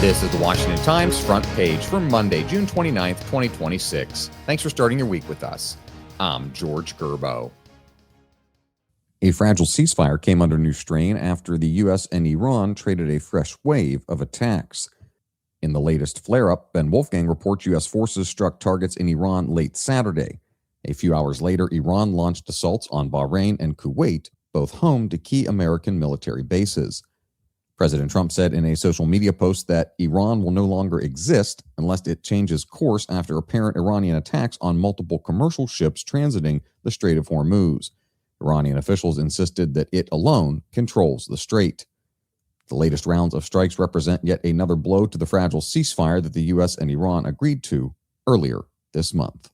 This is the Washington Times front page for Monday, June 29th, 2026. Thanks for starting your week with us. I'm George Gerbo. A fragile ceasefire came under new strain after the U.S. and Iran traded a fresh wave of attacks. In the latest flare-up, Ben Wolfgang reports U.S. forces struck targets in Iran late Saturday. A few hours later, Iran launched assaults on Bahrain and Kuwait, both home to key American military bases. President Trump said in a social media post that Iran will no longer exist unless it changes course after apparent Iranian attacks on multiple commercial ships transiting the Strait of Hormuz. Iranian officials insisted that it alone controls the strait. The latest rounds of strikes represent yet another blow to the fragile ceasefire that the U.S. and Iran agreed to earlier this month.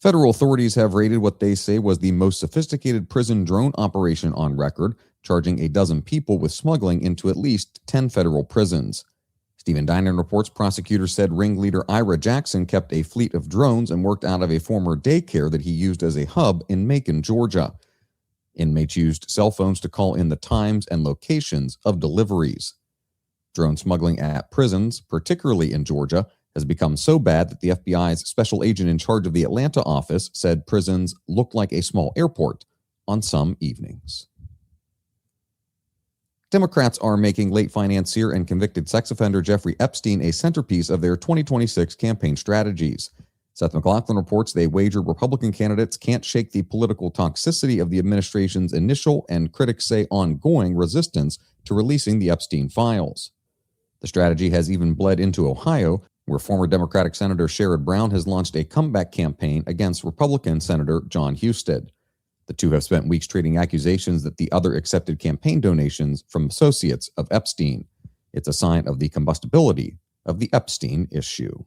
Federal authorities have raided what they say was the most sophisticated prison drone operation on record, charging a dozen people with smuggling into at least 10 federal prisons. Stephen Dinan reports prosecutors said ringleader Ira Jackson kept a fleet of drones and worked out of a former daycare that he used as a hub in Macon, Georgia. Inmates used cell phones to call in the times and locations of deliveries. Drone smuggling at prisons, particularly in Georgia, has become so bad that the FBI's special agent in charge of the Atlanta office said prisons look like a small airport on some evenings. Democrats are making late financier and convicted sex offender Jeffrey Epstein a centerpiece of their 2026 campaign strategies. Seth MacLachlan reports they wager Republican candidates can't shake the political toxicity of the administration's initial and critics say ongoing resistance to releasing the Epstein files. The strategy has even bled into Ohio, where former Democratic Senator Sherrod Brown has launched a comeback campaign against Republican Senator John Husted. The two have spent weeks trading accusations that the other accepted campaign donations from associates of Epstein. It's a sign of the combustibility of the Epstein issue.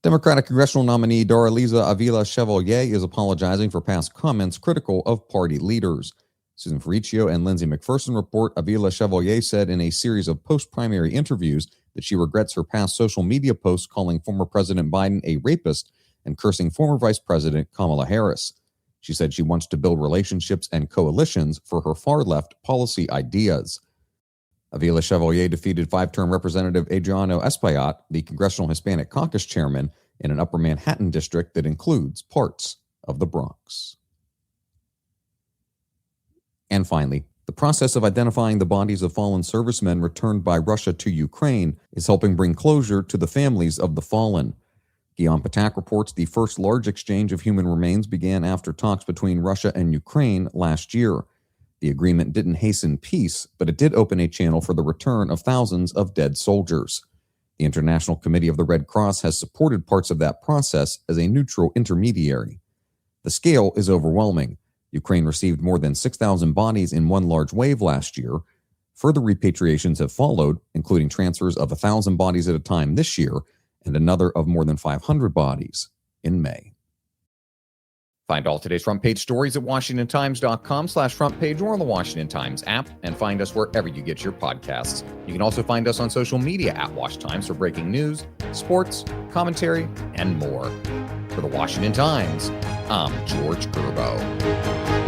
Democratic congressional nominee Doraliza Avila Chevalier is apologizing for past comments critical of party leaders. Susan Ferricchio and Lindsay McPherson report Avila Chevalier said in a series of post-primary interviews that she regrets her past social media posts calling former President Biden a rapist and cursing former Vice President Kamala Harris. She said she wants to build relationships and coalitions for her far-left policy ideas. Avila Chevalier defeated five-term Representative Adriano Espaillat, the Congressional Hispanic Caucus chairman, in an upper Manhattan district that includes parts of the Bronx. And finally, the process of identifying the bodies of fallen servicemen returned by Russia to Ukraine is helping bring closure to the families of the fallen. Guillaume Patak reports the first large exchange of human remains began after talks between Russia and Ukraine last year. The agreement didn't hasten peace, but it did open a channel for the return of thousands of dead soldiers. The International Committee of the Red Cross has supported parts of that process as a neutral intermediary. The scale is overwhelming. Ukraine received more than 6,000 bodies in one large wave last year. Further repatriations have followed, including transfers of 1,000 bodies at a time this year, and another of more than 500 bodies in May. Find all today's front page stories at WashingtonTimes.com/front page or on the Washington Times app, and find us wherever you get your podcasts. You can also find us on social media at Wash Times for breaking news, sports, commentary, and more. For the Washington Times, I'm George Gerbo.